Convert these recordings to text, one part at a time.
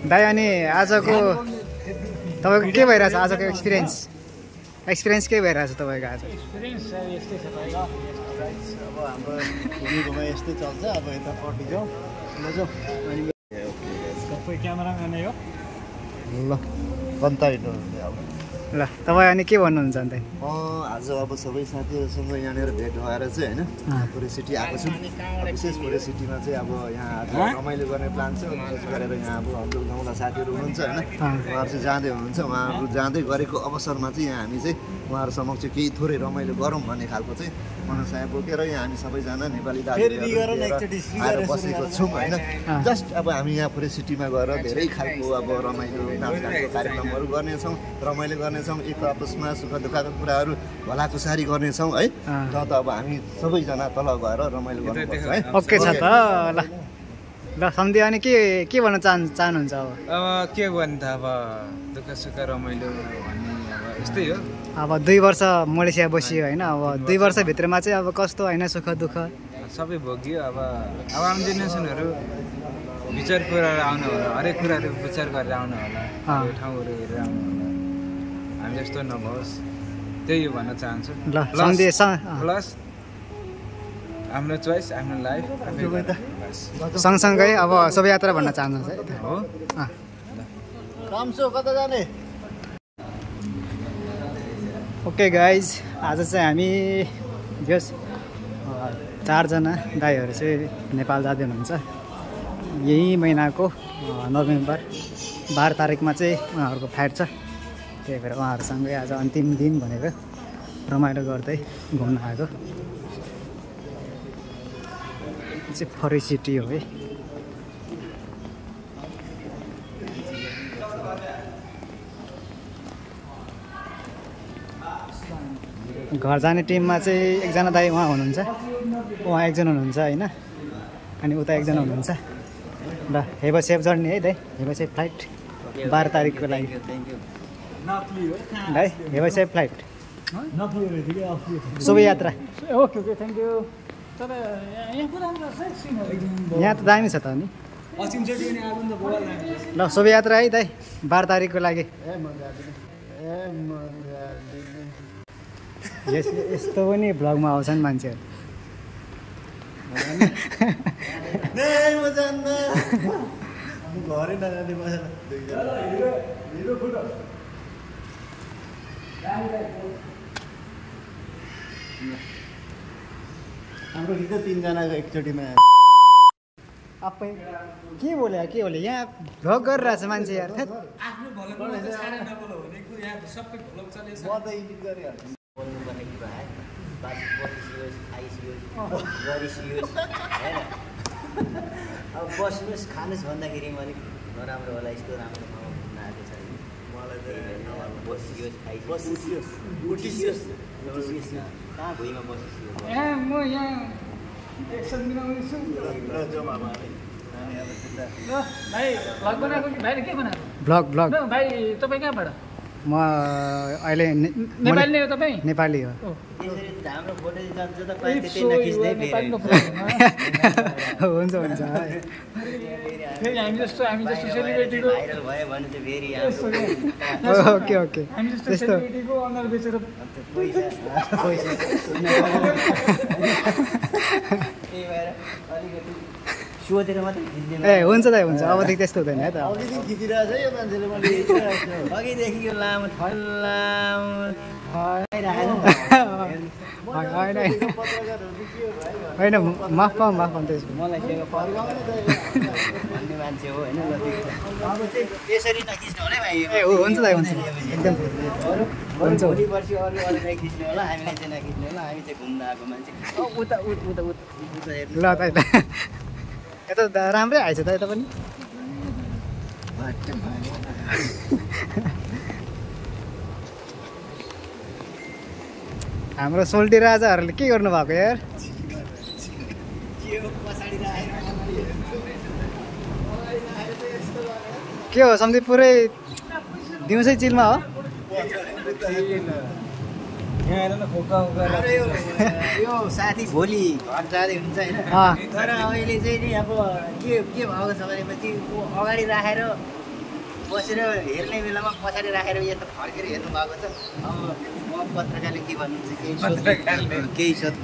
दाइ अनि आजको तपाईँको के भइरहेछ आजको एक्सपिरियन्स के भइरहेछ तपाईँको आज अब हाम्रो घुमीघुमा यस्तै चल्छ अब यता पट्टि जाउँ सबै क्यामेराम्यान हो ल कन्टेन्ट ल तपाईँ अनि के भन्नुहुन्छ अन्त आज अब सबै साथीहरूसँग यहाँनिर भेट भएर चाहिँ होइन पुरै सिटी आएको छु विशेष पुरै सिटीमा चाहिँ अब यहाँ आज रमाइलो गर्ने प्लान छ विशेष गरेर यहाँ अब हाम्रो गाउँला साथीहरू हुनुहुन्छ होइन उहाँहरू चाहिँ जाँदै हुनुहुन्छ उहाँहरू जाँदै गरेको अवसरमा चाहिँ यहाँ हामी चाहिँ उहाँहरू समक्ष केही थोरै रमाइलो गरौँ भन्ने खालको चाहिँ मनसाय बोकेर यहाँ हामी सबैजना नेपाली दाजुभाइहरू आएर बसेको छौँ होइन जस्ट अब हामी यहाँ पुरै सिटीमा गएर धेरै खालको अब रमाइलो नाचगानको कार्यक्रमहरू गर्नेछौँ रमाइलो गर्नेछौँ एक आपसमा सुख दुःखका कुराहरू भलाकुसारी गर्नेछौँ है त अब हामी सबैजना तल गएर रमाइलो गर्नुपर्छ है ओके छ त ल सम्झि अनि के भन्न चाहनुहुन्छ अब के भन्नु त अब दुःख सुख रमाइलो भन्ने अब यस्तै हो अब 2 वर्ष मलेसिया बसियो होइन अब 2 वर्षभित्रमा चाहिँ अब कस्तो होइन सुख दुःख सबै भोग्यो अब आगामी जेनेरेसनहरू विचार गरेर आउनु होला हरेक कुराहरू विचार गरेर आउनु होला ठाउँहरू हेरेर आउनु होला हामी जस्तो नभओस् त्यही हो भन्न चाहन्छु ल प्लस आफ्नो चोइस आफ्नो लाइफ सँगसँगै अब शोभायात्रा भन्न चाहनुहुन्छ है हो कामसो कता जाने ओके गाइज आज चाहिँ हामी यस 4 जना दाइहरू चाहिँ नेपाल जाँदै हुनुहुन्छ यही महिनाको नोभेम्बर 12 तारिकमा चाहिँ उहाँहरूको फ्लाइट छ त्यही भएर उहाँहरूसँगै आज अन्तिम दिन भनेको रमाइलो गर्दै घुम्न आएको चाहिँ फरै सिटी हो है घर जाने टिममा चाहिँ एकजना दाइ उहाँ हुनुहुन्छ उहाँ एकजना हुनुहुन्छ होइन अनि उता एकजना हुनुहुन्छ ल हेभ सेफ जर्नी है दाइ हेभ सेफ फ्लाइट 12 तारिकको लागि दाइ हेभ सेफ फ्लाइट शोभायात्रा ओके ओके थ्याङ्क यू तर यहाँ त दामी छ त अनि ल शोभायात्रा है दाइ 12 तारिकको लागि यस्तो पनि भ्लगमा आउँछन् मान्छेहरू हाम्रो गीत 3 जनाको एकचोटिमा आफै के बोले यहाँ भ्लग गरिरहेछ मान्छे यार म त एडिट गरिहाल्छु बोल्नुपर्ने कुरा है बसियोस् खाइसियोस् गरिसियोस् होइन अब बस्नुहोस् खानुहोस् भन्दाखेरि म अलिक नराम्रो होला यस्तो राम्रो ठाउँमा घुम्न आएको छ मलाई त बसियोस् खाइसियोस् उठिसियोस् कहाँ भुइँमा बसिसियोस् म यहाँ एक्सन मिलाउँदैछु ल भाइ भ्लग बनाएको कि भाइले के बनाएको भ्लग भाइ तपाईँ कहाँबाट म अहिले नेपाली नै हो तपाईँ नेपाली हो यसरी हाम्रो फोटो जान्छ त पाइ त्यतै नखिच्दै हुन्छ फेरि हामी जस्तो सेलिब्रिटीको भाइरल भयो भने चाहिँ फेरि ओके ओके हामी जस्तो सेलिब्रिटीको अनुहार बेचेर पैसा त्यही भएर अलिकति सोधेर मात्रै खिच्दैन ए हुन्छ दाइ हुन्छ अबदेखि त्यस्तो हुँदैन है त अघिदेखि खिचिरहेको छ यो मान्छेले मैले अघिदेखि यो लामो होइन माफ पाऊँ त्यसको मलाई भन्ने मान्छे हो होइन अब चाहिँ यसरी नखिच्नु होला भाइ ए हुन्छ दाइ हुन्छ एकदम हुन्छ भोलि पर्सि अरू चाहिँ खिच्नु होला हामीलाई चाहिँ नखिच्नु होला हामी चाहिँ घुम्न आएको मान्छे उता हेर्नु ल दाइ यता राम्रै आएछ त यता पनि हाम्रो सोल्टी राजाहरूले के गर्नु भएको यार के हो सम्झि पुरै दिउँसै चिलमा हो यहाँ हेर न खोका खोका यो साथी भोलि घर जाँदै हुन्छ होइन तर अहिले चाहिँ नि अब के भएको छ भनेपछि ऊ अगाडि राखेर बसेर हेर्ने बेलामा पछाडि राखेर यता फर्केर हेर्नु भएको छ। अब म पत्रकारले के भन्नुहुन्छ केही सोध्नु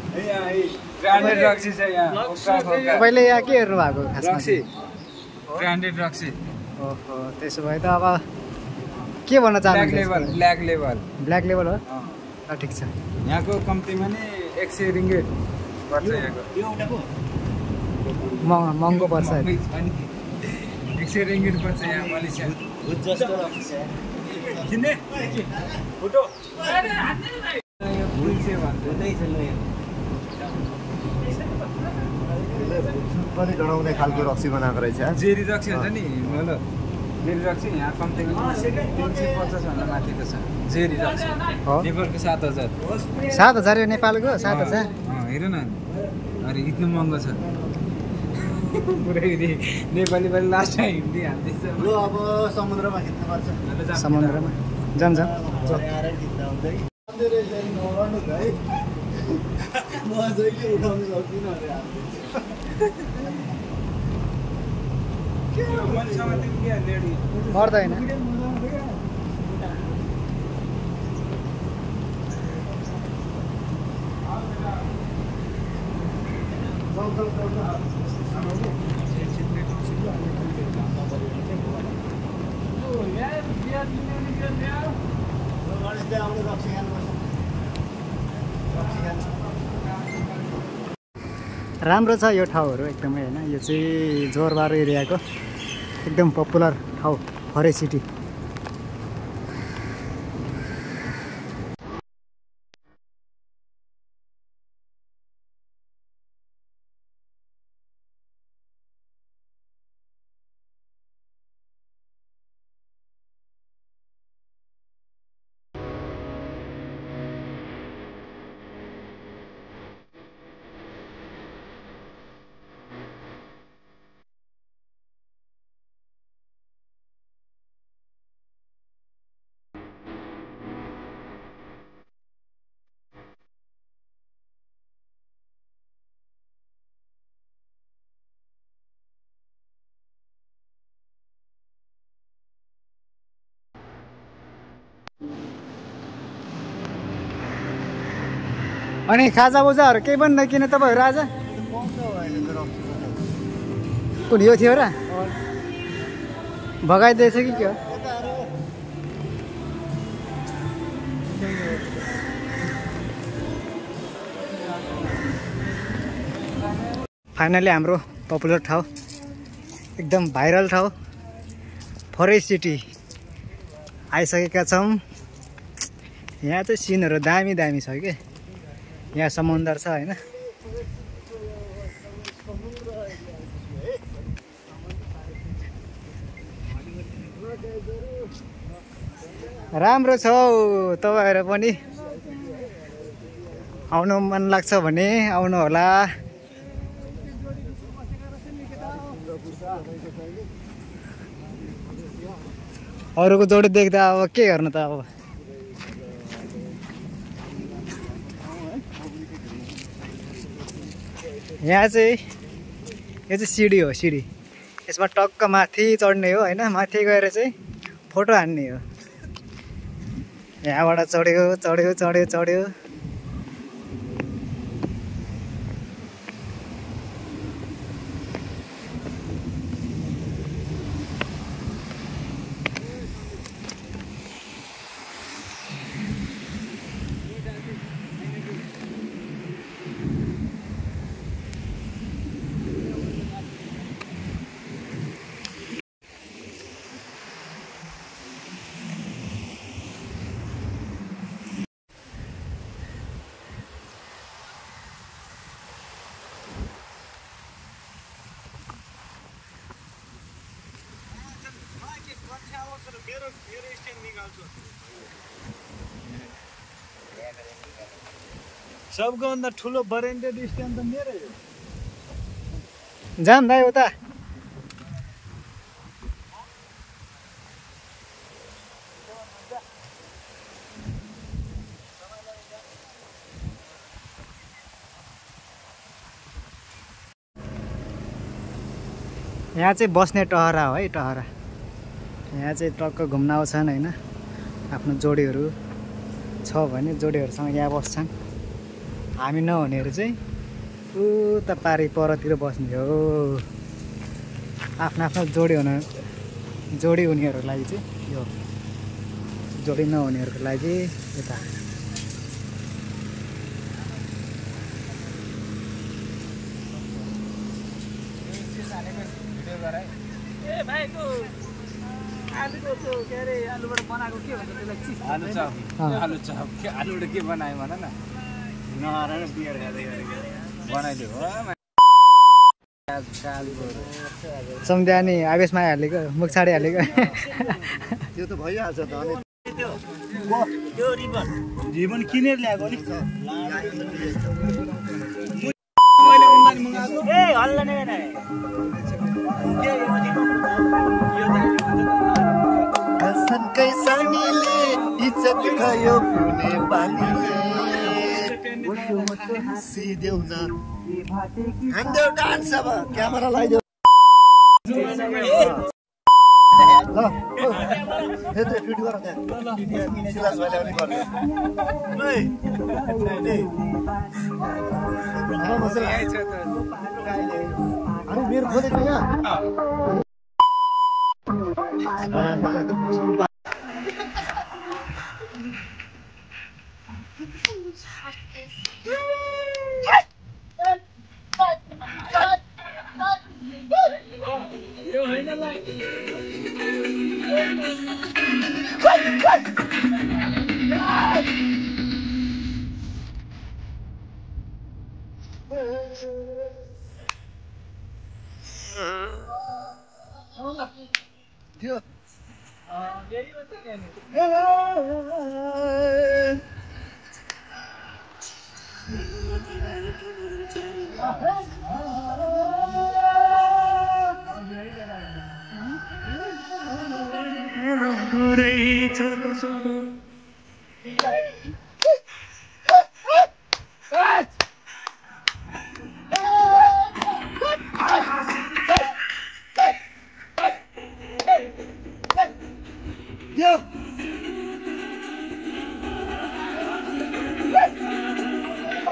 ब्रान्डेड रक्सी छ यहाँ खोका खोका तपाईँले यहाँ के हेर्नु भएको खासमा रक्सी ब्रान्डेड रक्सी ओहो त्यसो भए त अब के भन्न चाहनुहुन्छ ब्ल्याक लेभल ब्ल्याक लेभल हो ठिक छ यहाँको कम्तीमा नि 100 रिङ्गिट पर्छ यहाँको महँगो पर्छ 100 रिङ्गिट पर्छ यहाँ मलेसिया जस्तो रक्सी छ किन्ने फोटो पनि डढाउने खालको रक्सी बनाएको रहेछ जेरी रक्सी हुन्छ नि हेलो जेरी रक्सी यहाँ कम्तीमा 350 भन्दा माथिको छ जेरी रक्सी नेपालको 7000 7,000 यो नेपालको 7,000 हेर न अरे यति महँगो छ पुरै नेपाली पनि लास्ट टाइम हिँड्दै हाल्दैछ ल अब समुद्रमा खिच्नुपर्छ समुद्रमा जान्छ पर्दैन राम्रो छ यो ठाउँहरू एकदमै होइन यो चाहिँ जोरबार एरियाको एकदम पपुलर ठाउँ फरेस्ट सिटी अनि खाजाबुजाहरू केही पनि नकिने तपाईँहरू आज कुन यो थियो र भगाइदिएछ कि के हो फाइनली हाम्रो पपुलर ठाउँ एकदम भाइरल ठाउँ फरेस्ट सिटी आइसकेका छौँ। यहाँ चाहिँ सिनहरू दामी दामी छ कि यहाँ समुद्र छ होइन राम्रो छ तपाईँहरू पनि आउनु मन लाग्छ भने आउनु होला। अरूको जोडी देख्दा अब के गर्नु त अब यहाँ चाहिँ यो चाहिँ सिडी हो सिडी यसमा टक्क माथि चढ्ने हो होइन माथि गएर चाहिँ फोटो हान्ने हो। यहाँबाट चढ्यो चढ्यो चढ्यो चढ्यो सबको भन्दा ठुलो ब्रान्डेड स्ट्यान्ड त मेरै हो। जाम दाइ उता यहाँ चाहिँ बस्ने टहरा हो है, टहरा। यहाँ चाहिँ टक्क घुम्न आउँछन् होइन, आफ्नो जोडीहरू छ भने जोडीहरूसँग यहाँ बस्छन्। हामी नहुनेहरू चाहिँ उता पारि परतिर बस्ने हो। आफ्नो आफ्नो जोडी हुनेहरूको लागि चाहिँ यो, जोडी नहुनेहरूको लागि यता। आलु चप के आलुबाट के बनायो भन न, नहराएर बियर खाँदै गरेको बनाइदियो हो। सम्झ्या नि आवेशमा हालेको, मुख छाडी हालेको। त्यो त भइहाल्छ त। अनि त्यो रिबन किनेर ल्याएको नि मैले अनलाइन मगाएको। ए हल्ला नै हैन कसनकै सानीले इज्जत खायो पिउने पानीले सिदेऊ न हान्देऊ डान्स। अब क्यामेरा लगाइदेऊ ल यत्रो फिट गर त्यहाँ सिलास भाइले पनि गर्ने। अनि मेरो खोजेको यहाँ त्यो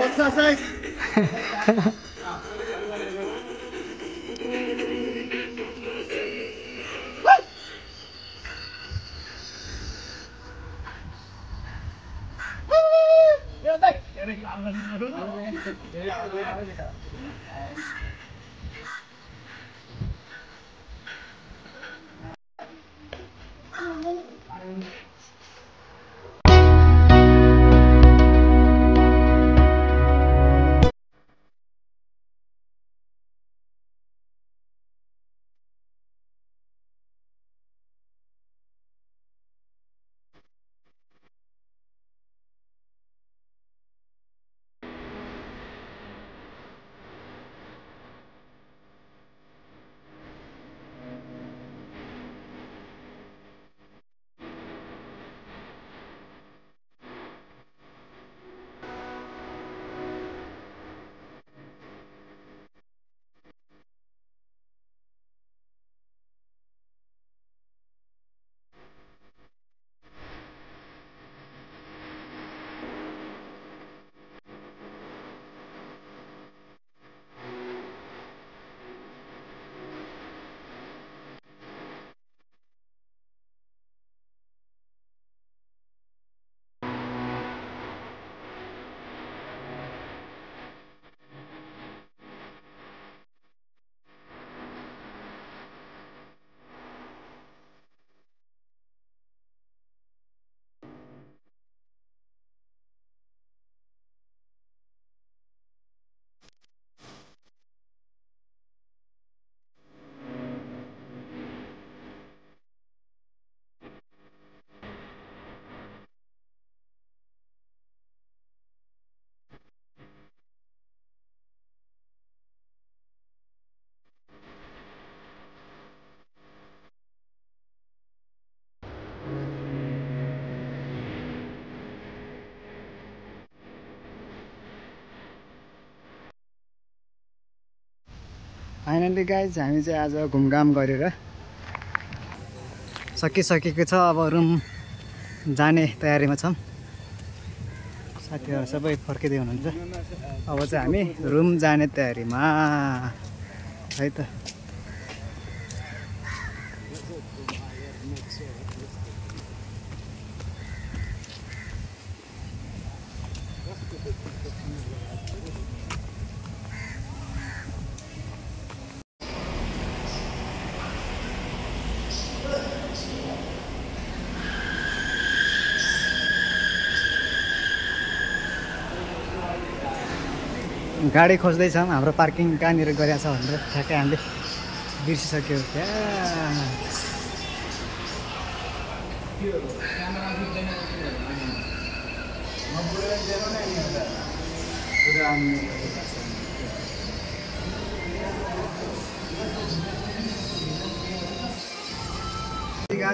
exercise. फाइनली गाइज हामी चाहिँ आज घुमघाम गरेर सकिसकेको छ। अब रुम जाने तयारीमा छौँ। साथीहरू सबै फर्किँदै हुनुहुन्छ। अब चाहिँ हामी रुम जाने तयारीमा है त। गाडी खोज्दैछौँ हाम्रो पार्किङ कहाँनिर गरेको छ भनेर ठ्याक्कै हामीले बिर्सिसक्यो क्या।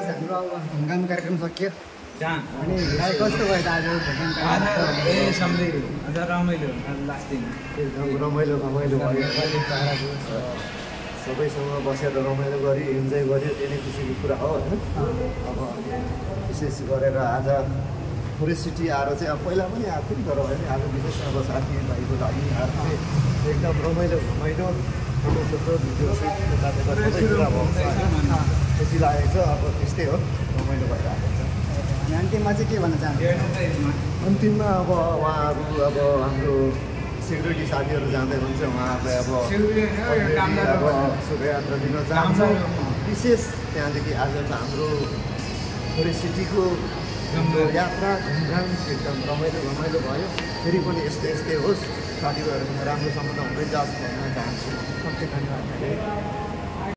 हाम्रो अब घुमघाम कार्यक्रम सकियो अनि भाइ कस्तो भयो त आज घुमघाम रमाइलो लास्ट दिन एकदम रमाइलो भयो। सबैसँग बसेर रमाइलो गऱ्यो, इन्जोय गऱ्यो, त्यही नै खुसीको कुरा हो होइन। अब विशेष गरेर आज फरेस्ट सिटी आएर चाहिँ अब पहिला पनि आएको थियो तर होइन आज विशेष अब साथीभाइको लागि आएको चाहिँ एकदम रमाइलो घमाइलो फोटोसोटो भिडियो सुट सबै कुरा भएको छ होइन। खुसी लागेको छ। अब त्यस्तै हो, रमाइलो भएर आएको छ। अन्तिममा चाहिँ के भन्न चाहन्छु? अन्तिममा अब उहाँहरू अब हाम्रो सेक्युरिटी साथीहरू जाँदै हुन्छ उहाँहरूलाई अब शुभयात्रा दिन चाहन्छ। विशेष त्यहाँदेखि आज त हाम्रो फरेस्ट सिटीको यात्रा घुमघाम एकदम रमाइलो भयो। फेरि पनि यस्तै होस्, साथीभाइहरूसँग राम्रो सम्बन्ध हुँदै जाओस् भन्न चाहन्छु। धन्यवाद।